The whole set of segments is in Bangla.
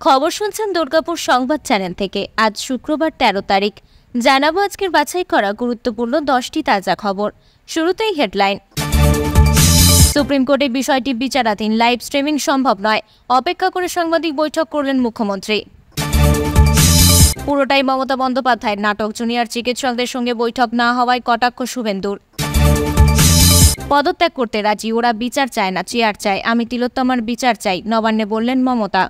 খবর শুনছেন দুর্গাপুর সংবাদ চ্যানেল থেকে। আজ শুক্রবার ১৩ তারিখ। জানাবো আজকের বাছাই করা গুরুত্বপূর্ণ 10টি তাজা খবর। শুরুতেই হেডলাইন। সুপ্রিম কোর্টে বিষয়টি বিচারাধীন, লাইভ স্ট্রিমিং সম্ভব নয়। অপেক্ষা করে সাংবাদিক বৈঠক করলেন মুখ্যমন্ত্রী। পুরোটাই মমতা বন্দ্যোপাধ্যায়ের নাটক, জুনিয়র চিকিৎসকদের সঙ্গে বৈঠক না হওয়ায় কটাক্ষ শুভেন্দুর। পদত্যাগ করতে রাজি, ওরা বিচার চায় না, চেয়ার চায়। আমি তিলোত্তমার বিচার চাই, নবান্নে বললেন মমতা।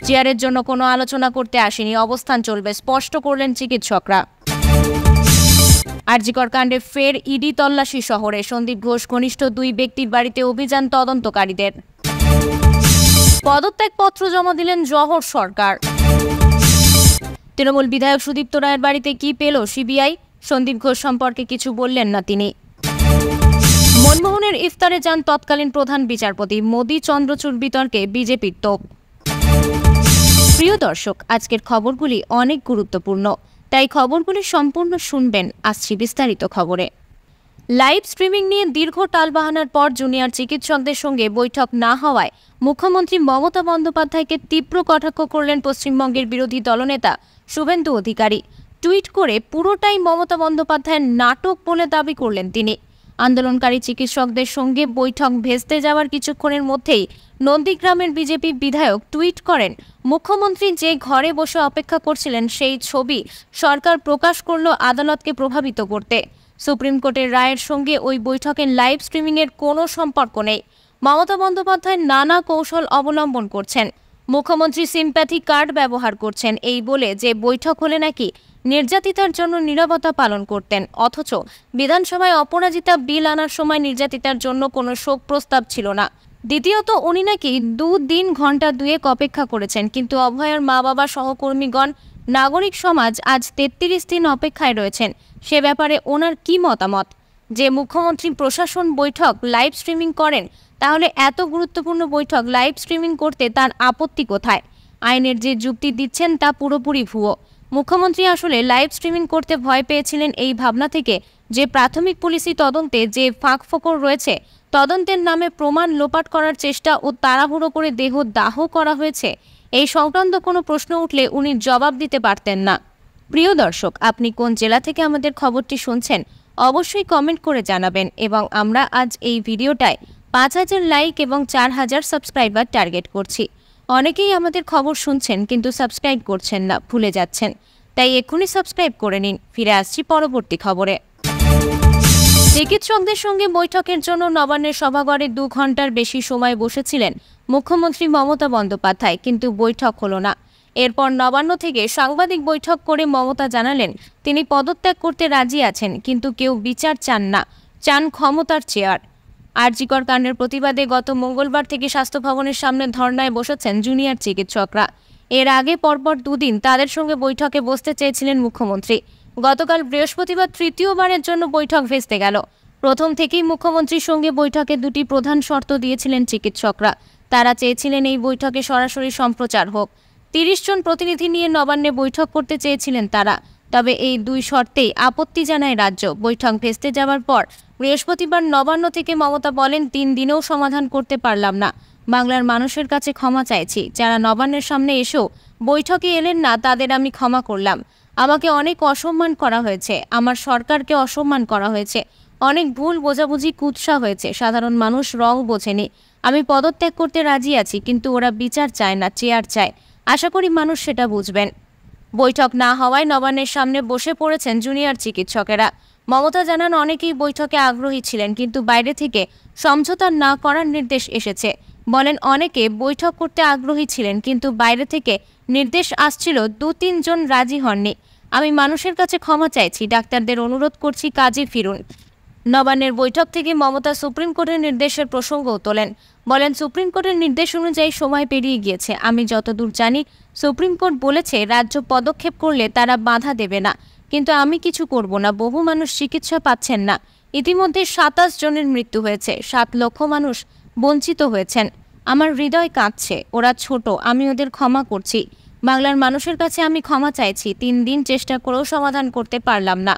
চেয়ারের জন্য কোনো আলোচনা করতে আসেনি, অবস্থান চলবে, স্পষ্ট করলেন চিকিৎসকরা। আরজিকর কাণ্ডে ফের ইডি তল্লাশি শহরে, সন্দীপ ঘোষ ঘনিষ্ঠ 2 ব্যক্তির বাড়িতে অভিযান তদন্তকারীদের। পদত্যাগপত্র জমা দিলেন জহর সরকার। তৃণমূল বিধায়ক সুদীপ্ত রায়ের বাড়িতে কি পেল সিবিআই? সন্দীপ ঘোষ সম্পর্কে কিছু বললেন না তিনি। মনমোহনের ইফতারে যান তৎকালীন প্রধান বিচারপতি। মোদি চন্দ্রচূড় বিতর্কে বিজেপির তোপ। প্রিয় দর্শক, আজকের খবরগুলি অনেক গুরুত্বপূর্ণ, তাই খবরগুলি সম্পূর্ণ শুনবেন। আসছি বিস্তারিত খবরে। লাইভ স্ট্রিমিং নিয়ে দীর্ঘ টালবাহানার পর জুনিয়র চিকিৎসকদের সঙ্গে বৈঠক না হওয়ায় মুখ্যমন্ত্রী মমতা বন্দ্যোপাধ্যায়কে তীব্র কটাক্ষ করলেন পশ্চিমবঙ্গের বিরোধী দলনেতা শুভেন্দু অধিকারী। টুইট করে পুরোটাই মমতা বন্দ্যোপাধ্যায়ের নাটক বলে দাবি করলেন তিনি। আন্দোলনকারী চিকিৎসকদের সঙ্গে বৈঠক ভেস্তে যাওয়ার কিছুক্ষণের মধ্যেই নন্দীগ্রামের বিজেপি বিধায়ক টুইট করেন, মুখ্যমন্ত্রী যে ঘরে বসে অপেক্ষা করছিলেন সেই ছবি সরকার প্রকাশ করল আদালতকে প্রভাবিত করতে। সুপ্রিম কোর্টের রায়ের সঙ্গে ওই বৈঠকের লাইভ স্ট্রিমিংয়ের কোনো সম্পর্ক নেই। মমতা বন্দ্যোপাধ্যায় নানা কৌশল অবলম্বন করছেন। মুখ্যমন্ত্রী সিম্প্যাথি কার্ড ব্যবহার করছেন এই বলে যে বৈঠক হলে নাকি নির্যাতিতার জন্য নীরবতা পালন করতেন, অথচ বিধানসভায় অপরাজিতা বিল আনার সময় নির্যাতিতার জন্য কোনো শোক প্রস্তাব ছিল না। দ্বিতীয়ত, উনি নাকি 2 দিন ঘন্টা 2 অপেক্ষা করেছেন, কিন্তু অভয়ার মা বাবা, সহকর্মীগণ, নাগরিক সমাজ আজ 33 দিন অপেক্ষায় রয়েছেন। সে ব্যাপারে ওনার কি মতামত? যে মুখ্যমন্ত্রী প্রশাসন বৈঠক লাইভ স্ট্রিমিং করেন, তাহলে এত গুরুত্বপূর্ণ বৈঠক লাইভ স্ট্রিমিং করতে তার আপত্তি কোথায়? আইনের যে যুক্তি দিচ্ছেন তা পুরোপুরি ভুয়ো। মুখ্যমন্ত্রী আসলে লাইভ স্ট্রিমিং করতে ভয় পেয়েছিলেন এই ভাবনা থেকে যে প্রাথমিক পুলিশি তদন্তে যে ফাঁকফোকর রয়েছে, তদন্তের নামে প্রমাণ লোপাট করার চেষ্টা ও তাড়াহুড়ো করে দেহ দাহ করা হয়েছে, এই সংক্রান্ত কোনো প্রশ্ন উঠলে উনি জবাব দিতে পারতেন না। প্রিয় দর্শক, আপনি কোন জেলা থেকে আমাদের খবরটি শুনছেন অবশ্যই কমেন্ট করে জানাবেন, এবং আমরা আজ এই ভিডিওটায় 5000 লাইক এবং 4000 সাবস্ক্রাইবার টার্গেট করছি। অনেকেই আমাদের খবর শুনছেন কিন্তু সাবস্ক্রাইব করছেন না, ভুলে যাচ্ছেন, তাই এক্ষুনি সাবস্ক্রাইব করে নিন। ফিরে আসছি পরবর্তী খবরে। চিকিৎসকদের সঙ্গে বৈঠকের জন্য নবান্নের সভাঘরে 2 ঘন্টার বেশি সময় বসেছিলেন মুখ্যমন্ত্রী মমতা বন্দ্যোপাধ্যায়, কিন্তু বৈঠক হলো না। এরপর নবান্ন থেকে সাংবাদিক বৈঠক করে মমতা জানালেন তিনি পদত্যাগ করতে রাজি আছেন, কিন্তু কেউ বিচার চান না, চান ক্ষমতার চেয়ার। আরজিকর কাণ্ডের প্রতিবাদে গত মঙ্গলবার থেকে স্বাস্থ্য ভবনের সামনে ধর্নায় বসেছেন জুনিয়র চিকিৎসকরা। এর আগে পরপর 2 দিন তাদের সঙ্গে বৈঠকে বসতে চেয়েছিলেন মুখ্যমন্ত্রী। গতকাল বৃহস্পতিবার তৃতীয়বারের জন্য বৈঠক ভেস্তে গেল। প্রথম থেকেই মুখ্যমন্ত্রীর সঙ্গে বৈঠকে 2টি প্রধান শর্ত দিয়েছিলেন চিকিৎসকরা। তারা চেয়েছিলেন এই বৈঠকে সরাসরি সম্প্রচার হোক। 30 জন প্রতিনিধি নিয়ে নবান্নে বৈঠক করতে চেয়েছিলেন তারা। তবে এই 2 শর্তেই আপত্তি জানায় রাজ্য। বৈঠক ভেস্তে যাওয়ার পর বৃহস্পতিবার নবান্ন থেকে মমতা বলেন, 3 দিনেও সমাধান করতে পারলাম না। বাংলার মানুষের কাছে ক্ষমা চাইছি। যারা নবান্নের সামনে এসেও বৈঠকে এলেন না তাদের আমি ক্ষমা করলাম। আমাকে অনেক অসম্মান করা হয়েছে, আমার সরকারকে অসম্মান করা হয়েছে, অনেক ভুল বোঝাবুঝি কুৎসা হয়েছে, সাধারণ মানুষ রং বোঝেনি। আমি পদত্যাগ করতে রাজি আছি, কিন্তু ওরা বিচার চায় না, চেয়ার চায়। আশা করি মানুষ সেটা বুঝবেন। বৈঠক না হওয়ায় নবান্নের সামনে বসে পড়েছেন জুনিয়র চিকিৎসকেরা। মমতা জানান অনেকেই বৈঠকে আগ্রহী ছিলেন, কিন্তু বাইরে থেকে সমঝোতা না করার নির্দেশ এসেছে। বলেন অনেকে বৈঠক করতে আগ্রহী ছিলেন, কিন্তু বাইরে থেকে নির্দেশ আসছিল, 2-3 জন রাজি হননি। আমি মানুষের কাছে ক্ষমা চাইছি, ডাক্তারদের অনুরোধ করছি কাজে ফিরুন। নবান্নের বৈঠক থেকে মমতা সুপ্রিম কোর্টের নির্দেশের প্রসঙ্গও তোলেন। বলেন, সুপ্রিম কোর্টের নির্দেশ অনুযায়ী সময় পেরিয়ে গিয়েছে। আমি যতদূর জানি সুপ্রিম কোর্ট বলেছে রাজ্য পদক্ষেপ করলে তারা বাধা দেবে না, কিন্তু আমি কিছু করব না। বহু মানুষ চিকিৎসা পাচ্ছেন না। ইতিমধ্যে 27 জনের মৃত্যু হয়েছে, 7 লক্ষ মানুষ বঞ্চিত হয়েছেন। আমার হৃদয় কাঁদছে, ওরা ছোট, আমি ওদের ক্ষমা করছি। বাংলার মানুষের কাছে আমি ক্ষমা চাইছি। 3 দিন চেষ্টা করেও সমাধান করতে পারলাম না।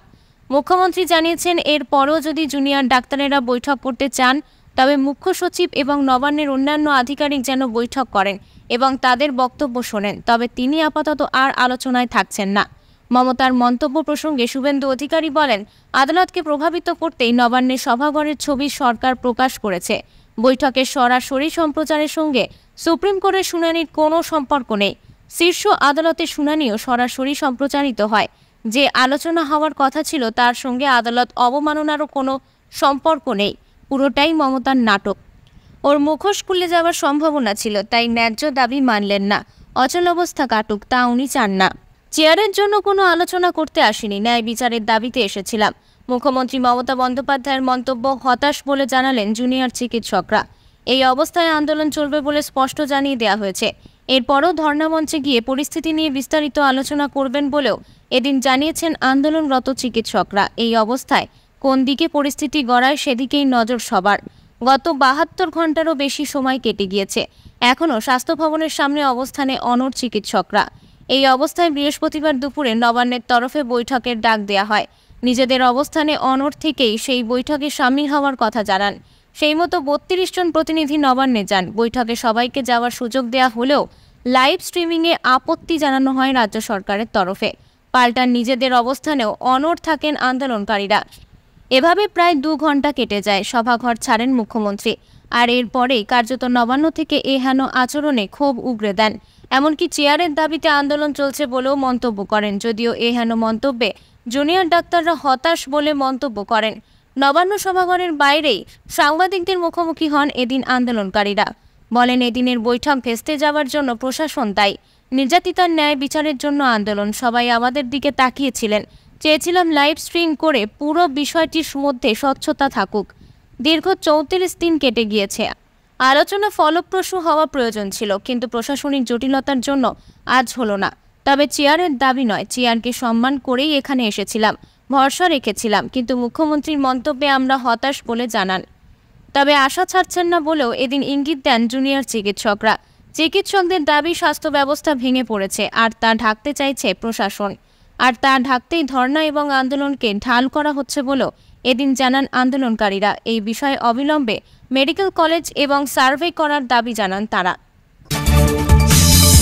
মুখ্যমন্ত্রী জানিয়েছেন এরপরও যদি জুনিয়র ডাক্তারেরা বৈঠক করতে চান তবে মুখ্য সচিব এবং নবান্নের অন্যান্য আধিকারিক যেন বৈঠক করেন। এবং তাদের বক্তব্য শোনেন, তবে তিনি আপাতত আর আলোচনায় থাকছেন না। মমতার মন্তব্য প্রসঙ্গে শুভেন্দু অধিকারী বলেন, আদালতকে প্রভাবিত করতেই নবান্নের সভাঘরের ছবি সরকার প্রকাশ করেছে। বৈঠকের সরাসরি সম্প্রচারের সঙ্গে সুপ্রিম কোর্টের শুনানির কোনো সম্পর্ক নেই। শীর্ষ আদালতের শুনানিও সরাসরি সম্প্রচারিত হয়। যে আলোচনা হওয়ার কথা ছিল তার সঙ্গে আদালত অবমাননারও কোনো সম্পর্ক নেই। পুরোটাই মমতার নাটক। ওর মুখোশ খুলে যাওয়ার সম্ভাবনা ছিল, তাই ন্যায্য দাবি মানলেন না। অচল অবস্থা কাটুক, তা উনি চান না। চেয়ারের জন্য কোনো আলোচনা করতে আসিনি, ন্যায় বিচারের দাবিতে এসেছিলাম। মুখ্যমন্ত্রী মমতা বন্দ্যোপাধ্যায়ের মন্তব্য হতাশ বলে জানালেন জুনিয়র চিকিৎসকরা। এই অবস্থায় আন্দোলন চলবে বলে স্পষ্ট জানিয়ে দেওয়া হয়েছে। এরপরও ধর্ণামঞ্চে গিয়ে পরিস্থিতি নিয়ে বিস্তারিত আলোচনা করবেন বলেও এদিন জানিয়েছেন আন্দোলনরত চিকিৎসকরা। এই অবস্থায় কোন দিকে পরিস্থিতি গড়ায় সেদিকেই নজর সবার। গত 72 ঘন্টারও বেশি সময় কেটে গিয়েছে, এখনও স্বাস্থ্য ভবনের সামনে অবস্থানে অনড় চিকিৎসকরা। এই অবস্থায় বৃহস্পতিবার দুপুরে নবান্নের তরফে বৈঠকের ডাক দেয়া হয়। নিজেদের অবস্থানে অনড় থেকেই সেই বৈঠকে সামিল হওয়ার কথা জানান। সেই মতো 32 জন প্রতিনিধি নবান্নে যান। বৈঠকে সবাইকে যাওয়ার সুযোগ দেয়া হলেও লাইভ স্ট্রিমিংয়ে আপত্তি জানানো হয় রাজ্য সরকারের তরফে। পাল্টা নিজেদের অবস্থানেও অনড় থাকেন আন্দোলনকারীরা। এভাবে প্রায় 2 ঘন্টা কেটে যায়। সভাঘর ছাড়েন মুখ্যমন্ত্রী, আর এরপরেই কার্যত নবান্ন থেকে এহেন আচরণে ক্ষোভ উগরে দেন। এমনকি চেয়ারের দাবিতে আন্দোলন চলছে বলেও মন্তব্য করেন। যদিও এহেন মন্তব্যে জুনিয়র ডাক্তাররা হতাশ বলে মন্তব্য করেন। নবান্ন সভাঘরের বাইরেই সাংবাদিকদের মুখোমুখি হন এদিন আন্দোলনকারীরা। বলেন, এদিনের বৈঠক ভেস্তে যাওয়ার জন্য প্রশাসন দায়ী। নির্যাতিতার ন্যায় বিচারের জন্য আন্দোলন। সবাই আমাদের দিকে তাকিয়েছিলেন। চেয়েছিলাম লাইভ স্ট্রিম করে পুরো বিষয়টির মধ্যে স্বচ্ছতা থাকুক। দীর্ঘ 34 দিন কেটে গিয়েছে। আলোচনা ফলপ্রসূ হওয়া প্রয়োজন ছিল, কিন্তু প্রশাসনিক জটিলতার জন্য আজ হলো না। তবে চেয়ারের দাবি নয়, চেয়ারকে সম্মান করেই এখানে এসেছিলাম, ভরসা রেখেছিলাম। কিন্তু মুখ্যমন্ত্রীর মন্তব্যে আমরা হতাশ বলে জানান। তবে আশা ছাড়ছেন না বলেও এদিন ইঙ্গিত দেন জুনিয়র চিকিৎসকরা। চিকিৎসকদের দাবি স্বাস্থ্য ব্যবস্থা ভেঙে পড়েছে, আর তা ঢাকতে চাইছে প্রশাসন। আর তা ঢাকতেই ধর্ণা এবং আন্দোলনকে ঢাল করা হচ্ছে বলেও এদিন জানান আন্দোলনকারীরা। এই বিষয়ে অবিলম্বে মেডিকেল কলেজ এবং সার্ভে করার দাবি জানান তারা।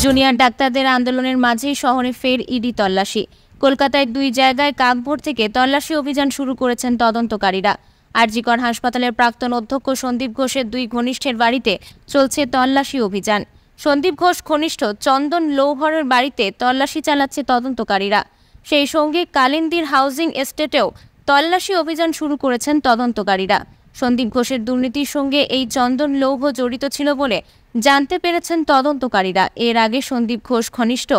জুনিয়র ডাক্তারদের আন্দোলনের মাঝেই শহরে ফের ইডি তল্লাশি। কলকাতায় 2 জায়গায় কাকভোর থেকে তল্লাশি অভিযান শুরু করেছেন তদন্তকারীরা। আরজিকর হাসপাতালের প্রাক্তন অধ্যক্ষ সন্দীপ ঘোষের 2 ঘনিষ্ঠের বাড়িতে চলছে তল্লাশি অভিযান। সন্দীপ ঘোষ ঘনিষ্ঠ চন্দন লৌহরের বাড়িতে তল্লাশি চালাচ্ছে তদন্তকারীরা। সেই সঙ্গে কালিন্দির হাউজিং এস্টেটেও তল্লাশি অভিযান শুরু করেছেন তদন্তকারীরা। সন্দীপ ঘোষের দুর্নীতির সঙ্গে এই চন্দন লৌহ জড়িত ছিল বলে জানতে পেরেছেন তদন্তকারীরা। এর আগে সন্দীপ ঘোষ ঘনিষ্ঠ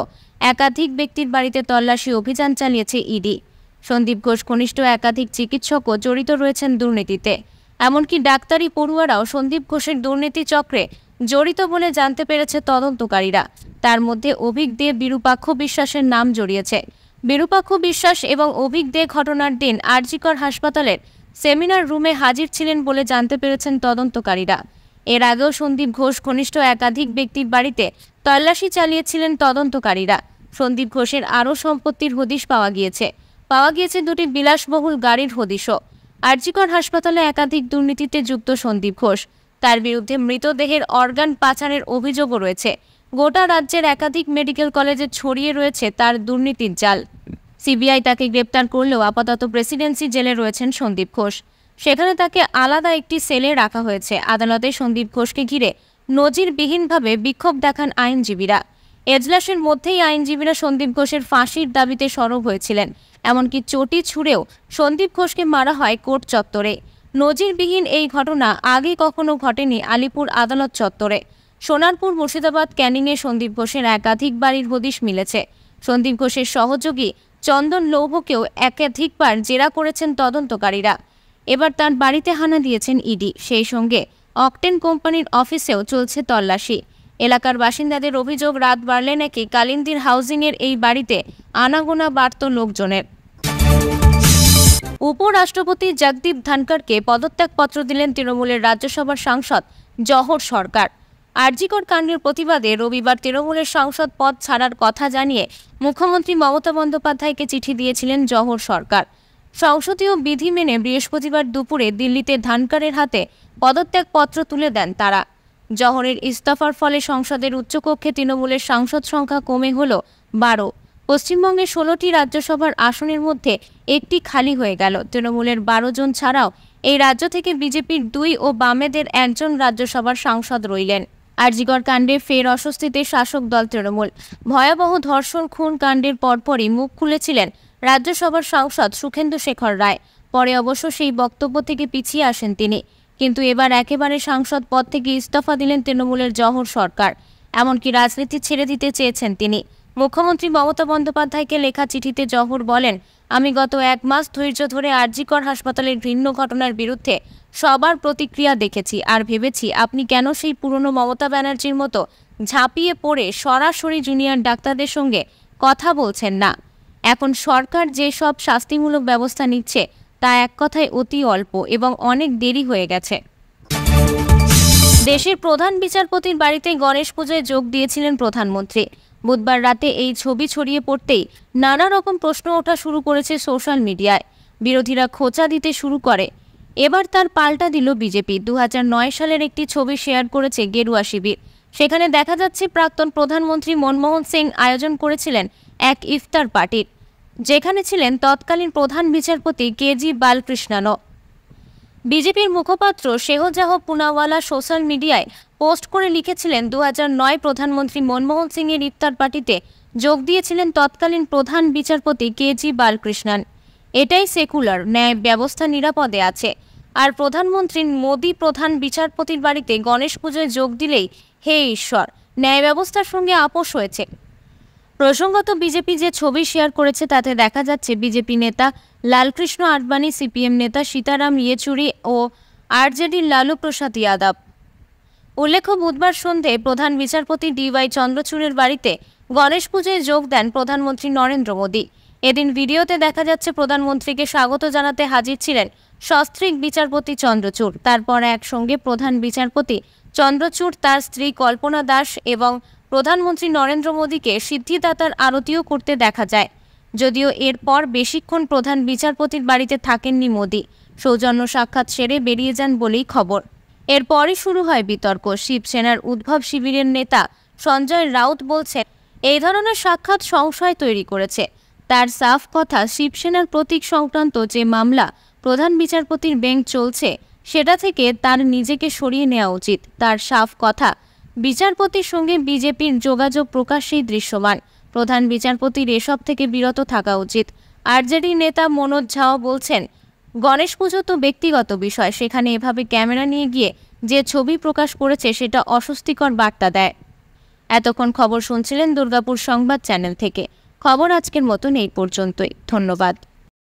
একাধিক ব্যক্তির বাড়িতে তল্লাশি অভিযান চালিয়েছে ইডি। সন্দীপ ঘোষ ঘনিষ্ঠ একাধিক চিকিৎসকও জড়িত রয়েছেন দুর্নীতিতে। এমনকি ডাক্তারি পড়ুয়ারাও সন্দীপ ঘোষের দুর্নীতি চক্রে জড়িত বলে জানতে পেরেছে তদন্তকারীরা। তার মধ্যে অভিক দে, বিরূপাক্ষ বিশ্বাসের নাম জড়িয়েছে। বিরূপাক্ষ বিশ্বাস এবং অভিক দে ঘটনার দিন আরজিকর হাসপাতালের সেমিনার রুমে হাজির ছিলেন বলে জানতে পেরেছেন তদন্তকারীরা। এর আগেও সন্দীপ ঘোষ ঘনিষ্ঠ একাধিক ব্যক্তির বাড়িতে তল্লাশি চালিয়েছিলেন তদন্তকারীরা। সন্দীপ ঘোষের আরও সম্পত্তির হদিশ পাওয়া গিয়েছে। 2টি বিলাসবহুল গাড়ির হদিশও। আরজিকর হাসপাতালে একাধিক দুর্নীতিতে যুক্ত সন্দীপ ঘোষ। তার বিরুদ্ধে মৃতদেহের অর্গান পাচারের অভিযোগও রয়েছে। গোটা রাজ্যের একাধিক মেডিকেল কলেজে ছড়িয়ে রয়েছে তার দুর্নীতির জাল। সিবিআই তাকে গ্রেপ্তার করলেও আপাতত প্রেসিডেন্সি জেলে রয়েছেন সন্দীপ ঘোষ। সেখানে তাকে আলাদা একটি সেলে রাখা হয়েছে। আদালতে সন্দীপ ঘোষকে ঘিরে নজিরবিহীনভাবে বিক্ষোভ দেখান আইনজীবীরা। এজলাসের মধ্যেই আইনজীবীরা সন্দীপ ঘোষের ফাঁসির দাবিতে সরব হয়েছিলেন। এমনকি চটি ছুঁড়েও সন্দীপ ঘোষকে মারা হয় কোর্ট চত্বরে। নজিরবিহীন এই ঘটনা আগে কখনো ঘটেনি আলিপুর আদালত চত্বরে। সোনারপুর, মুর্শিদাবাদ, ক্যানিংয়ে সন্দীপ ঘোষের একাধিক বাড়ির হদিশ মিলেছে। সন্দীপ ঘোষের সহযোগী চন্দন লৌহকেও একাধিকবার জেরা করেছেন তদন্তকারীরা। এবার তার বাড়িতে হানা দিয়েছেন ইডি। সেই সঙ্গে অকটেন কোম্পানির অফিসেও চলছে তল্লাশি। এলাকার বাসিন্দাদের অভিযোগ, রাত বাড়লে নাকি কালিন্দির হাউজিংয়ের এই বাড়িতে আনাগোনা বাড়ত লোকজনের। উপরাষ্ট্রপতি জগদীপ ধনখড়কে পদত্যাগপত্র দিলেন তৃণমূলের রাজ্যসভার সাংসদ জহর সরকার। আরজিকর কাণ্ডের প্রতিবাদে রবিবার তৃণমূলের সাংসদ পদ ছাড়ার কথা জানিয়ে মুখ্যমন্ত্রী মমতা বন্দ্যোপাধ্যায়কে চিঠি দিয়েছিলেন জহর সরকার। সংসদীয় বিধি মেনে বৃহস্পতিবার দুপুরে দিল্লিতে ধনখড়ের হাতে পদত্যাগপত্র তুলে দেন তারা। জহরের ইস্তফার ফলে সংসদের উচ্চকক্ষে তৃণমূলের সাংসদ সংখ্যা কমে হল 12। পশ্চিমবঙ্গের 16টি রাজ্যসভার আসনের মধ্যে একটি খালি হয়ে গেল। তৃণমূলের 12 জন ছাড়াও এই রাজ্য থেকে বিজেপির 2 ও বামেদের 1 জন রাজ্যসভার সাংসদ রইলেন। আরজিকর কাণ্ডে ফের অস্বস্তিতে শাসক দল তৃণমূল। ভয়াবহ ধর্ষণ খুন কাণ্ডের পরপরই মুখ খুলেছিলেন রাজ্যসভার সাংসদ সুখেন্দু শেখর রায়। পরে অবশ্য সেই বক্তব্য থেকে পিছিয়ে আসেন তিনি, কিন্তু এবার একেবারে সাংসদ পদ থেকে ইস্তফা দিলেন তৃণমূলের জহর সরকার। এমনকি রাজনীতি ছেড়ে দিতে চেয়েছেন তিনি। মুখ্যমন্ত্রী মমতা বন্দ্যোপাধ্যায়কে লেখা চিঠিতে জহর বলেন, আমি গত 1 মাস ধৈর্য ধরে আরজিকর হাসপাতালের ঘৃণ্য ঘটনার বিরুদ্ধে সবার প্রতিক্রিয়া দেখেছি আর ভেবেছি আপনি কেন সেই পুরনো মমতা ব্যানার্জির মতো ঝাঁপিয়ে পড়ে সরাসরি জুনিয়র ডাক্তারদের সঙ্গে কথা বলছেন না। এখন সরকার যে সব শাস্তিমূলক ব্যবস্থা নিচ্ছে তা এক কথায় অতি অল্প এবং অনেক দেরি হয়ে গেছে। দেশের প্রধান বিচারপতির বাড়িতে গণেশ পুজোয় যোগ দিয়েছিলেন প্রধানমন্ত্রী। বুধবার রাতে এই ছবি ছড়িয়ে পড়তেই নানা রকম প্রশ্ন ওঠা শুরু করেছে সোশ্যাল মিডিয়ায়। বিরোধীরা খোঁচা দিতে শুরু করে। এবার তার পাল্টা দিল বিজেপি। 2009 সালের একটি ছবি শেয়ার করেছে গেরুয়া শিবির। সেখানে দেখা যাচ্ছে প্রাক্তন প্রধানমন্ত্রী মনমোহন সিং আয়োজন করেছিলেন এক ইফতার পার্টির, যেখানে ছিলেন তৎকালীন প্রধান বিচারপতি কেজি বালকৃষ্ণনও। বিজেপির মুখপাত্র শেহজাহ পুনাওয়ালা সোশ্যাল মিডিয়ায় পোস্ট করে লিখেছিলেন, 2009 প্রধানমন্ত্রী মনমোহন সিংয়ের ইফতার পার্টিতে যোগ দিয়েছিলেন তৎকালীন প্রধান বিচারপতি কেজি বালকৃষ্ণন। এটাই সেকুলার, ন্যায় ব্যবস্থা নিরাপদে আছে। আর প্রধানমন্ত্রী মোদী প্রধান বিচারপতির বাড়িতে গণেশ পুজোয় যোগ দিলেই হে ঈশ্বর, ন্যায় ব্যবস্থার সঙ্গে আপোষ হয়েছে। প্রসঙ্গত, বিজেপি যে ছবি শেয়ার করেছে তাতে দেখা যাচ্ছে বিজেপি নেতা লালকৃষ্ণ আডবাণী, সিপিএম নেতা সীতারাম ইয়েচুরি ও আরজেডির লালু প্রসাদ যাদব। উল্লেখ্য, বুধবার সন্ধে প্রধান বিচারপতি DY চন্দ্রচূড়ের বাড়িতে গণেশ পুজোয় যোগ দেন প্রধানমন্ত্রী নরেন্দ্র মোদী। এদিন ভিডিওতে দেখা যাচ্ছে প্রধানমন্ত্রীকে স্বাগত জানাতে হাজির ছিলেন সস্ত্রীক বিচারপতি চন্দ্রচূড়। তারপর একসঙ্গে প্রধান বিচারপতি চন্দ্রচূড়, তার স্ত্রী কল্পনা দাস এবং প্রধানমন্ত্রী নরেন্দ্র মোদীকে সিদ্ধিদাতার আরতিও করতে দেখা যায়। যদিও এরপর বেশিক্ষণ প্রধান বিচারপতির বাড়িতে থাকেননি মোদী। সৌজন্য সাক্ষাৎ সেরে বেরিয়ে যান বলেই খবর। এরপরই শুরু হয় বিতর্ক। শিবসেনার উদ্ভব শিবিরের নেতা সঞ্জয় রাউত বলছেন, এই ধরনের সাক্ষাৎ সংশয় তৈরি করেছে। তার সাফ কথা, শিবসেনার প্রতীক সংক্রান্ত যে মামলা প্রধান বিচারপতির বেঞ্চ চলছে সেটা থেকে তার নিজেকে সরিয়ে নেওয়া উচিত। তার সাফ কথা, বিচারপতির সঙ্গে বিজেপির যোগাযোগ প্রকাশ্যেই দৃশ্যমান। প্রধান বিচারপতির এসব থেকে বিরত থাকা উচিত। আরজেডি নেতা মনোজ ঝাও বলছেন, গণেশ পুজো তো ব্যক্তিগত বিষয়, সেখানে এভাবে ক্যামেরা নিয়ে গিয়ে যে ছবি প্রকাশ করেছে সেটা অস্বস্তিকর বার্তা দেয়। এতক্ষণ খবর শুনছিলেন দুর্গাপুর সংবাদ চ্যানেল থেকে। খবর আজকের মতন এই পর্যন্তই। ধন্যবাদ।